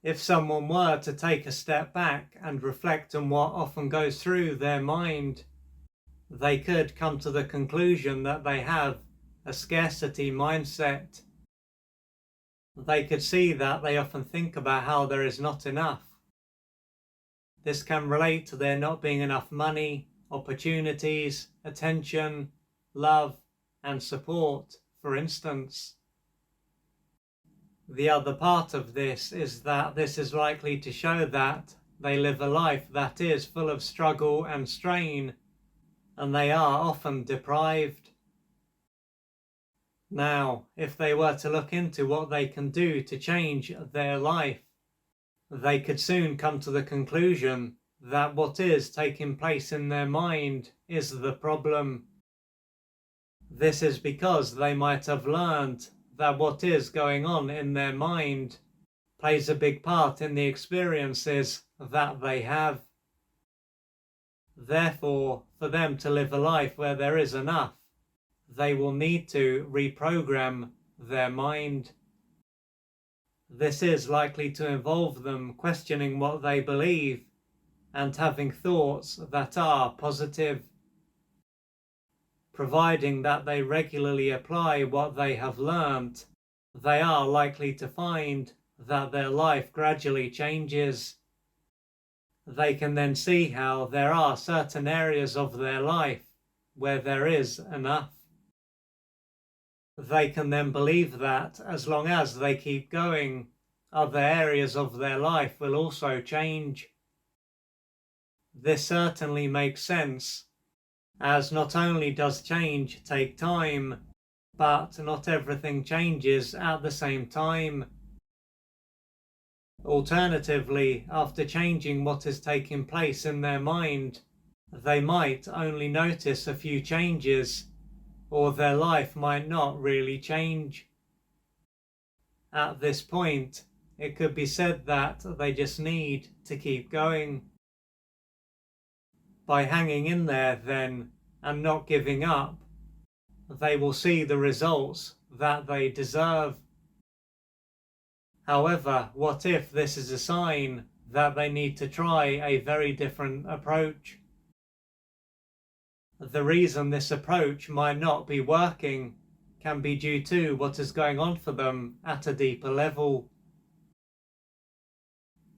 If someone were to take a step back and reflect on what often goes through their mind, they could come to the conclusion that they have a scarcity mindset. They could see that they often think about how there is not enough. This can relate to there not being enough money, opportunities, attention, love, and support, for instance. The other part of this is that this is likely to show that they live a life that is full of struggle and strain, and they are often deprived. Now, if they were to look into what they can do to change their life, they could soon come to the conclusion that what is taking place in their mind is the problem. This is because they might have learned that what is going on in their mind plays a big part in the experiences that they have. Therefore, for them to live a life where there is enough, they will need to reprogram their mind. This is likely to involve them questioning what they believe and having thoughts that are positive. Providing that they regularly apply what they have learnt, they are likely to find that their life gradually changes. They can then see how there are certain areas of their life where there is enough. They can then believe that as long as they keep going, other areas of their life will also change. This certainly makes sense, as not only does change take time, but not everything changes at the same time. Alternatively, after changing what is taking place in their mind, they might only notice a few changes, or their life might not really change. At this point, it could be said that they just need to keep going. By hanging in there then, and not giving up, they will see the results that they deserve. However, what if this is a sign that they need to try a very different approach? The reason this approach might not be working can be due to what is going on for them at a deeper level.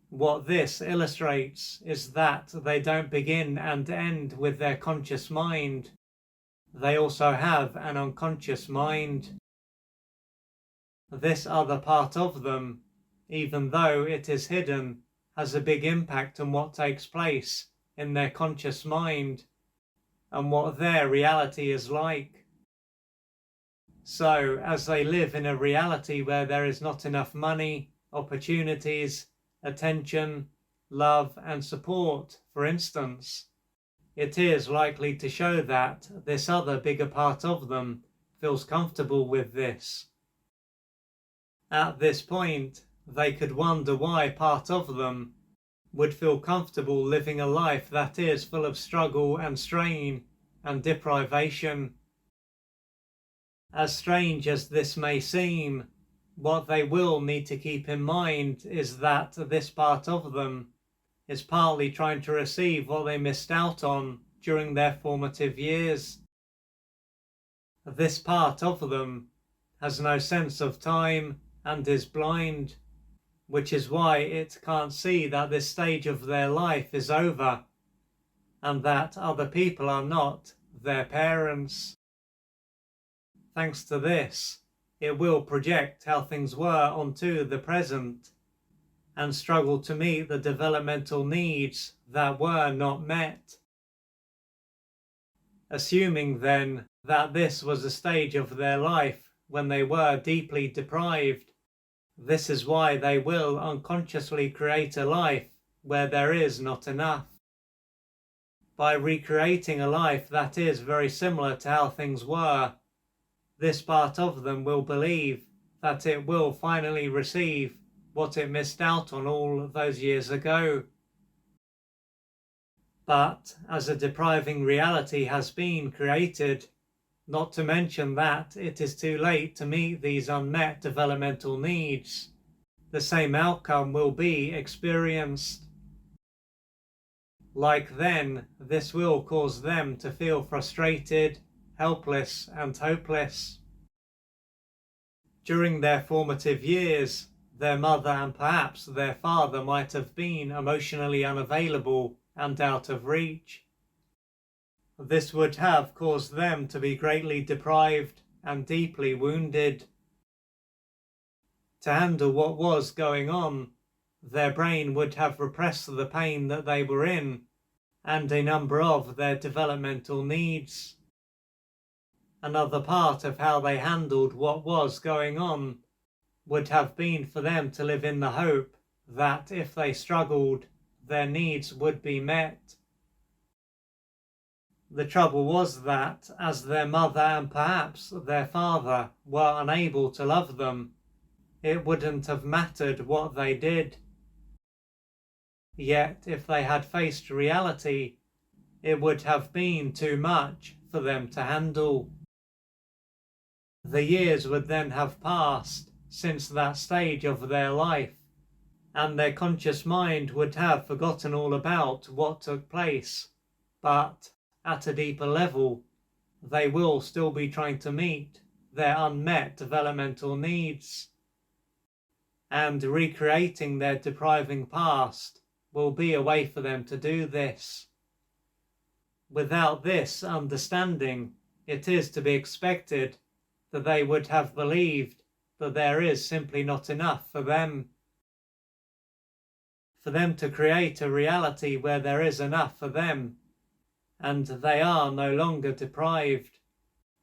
What this illustrates is that they don't begin and end with their conscious mind. They also have an unconscious mind. This other part of them, even though it is hidden, has a big impact on what takes place in their conscious mind and what their reality is like. So, as they live in a reality where there is not enough money, opportunities, attention, love, and support, for instance, it is likely to show that this other bigger part of them feels comfortable with this. At this point, they could wonder why part of them would feel comfortable living a life that is full of struggle and strain and deprivation. As strange as this may seem, what they will need to keep in mind is that this part of them is partly trying to receive what they missed out on during their formative years. This part of them has no sense of time and is blind, which is why it can't see that this stage of their life is over and that other people are not their parents. Thanks to this, it will project how things were onto the present and struggle to meet the developmental needs that were not met. Assuming then that this was a stage of their life when they were deeply deprived, this is why they will unconsciously create a life where there is not enough. By recreating a life that is very similar to how things were, this part of them will believe that it will finally receive what it missed out on all those years ago. But as a depriving reality has been created, not to mention that it is too late to meet these unmet developmental needs, the same outcome will be experienced. Like then, this will cause them to feel frustrated, helpless, and hopeless. During their formative years, their mother and perhaps their father might have been emotionally unavailable and out of reach. This would have caused them to be greatly deprived and deeply wounded. To handle what was going on, their brain would have repressed the pain that they were in and a number of their developmental needs. Another part of how they handled what was going on would have been for them to live in the hope that if they struggled, their needs would be met. The trouble was that, as their mother and perhaps their father were unable to love them, it wouldn't have mattered what they did. Yet, if they had faced reality, it would have been too much for them to handle. The years would then have passed since that stage of their life, and their conscious mind would have forgotten all about what took place, but at a deeper level, they will still be trying to meet their unmet developmental needs. And recreating their depriving past will be a way for them to do this. Without this understanding, it is to be expected that they would have believed that there is simply not enough for them. For them to create a reality where there is enough for them, and they are no longer deprived.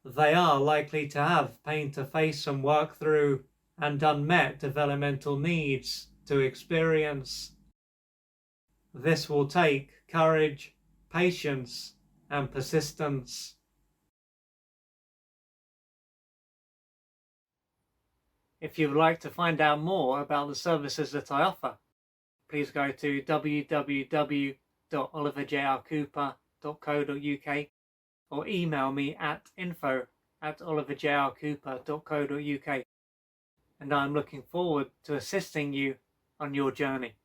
They are likely to have pain to face and work through, and unmet developmental needs to experience. This will take courage, patience, and persistence. If you would like to find out more about the services that I offer, please go to www.oliverjrcooper.co.uk or email me at info@oliverjrcooper.co.uk, and I'm looking forward to assisting you on your journey.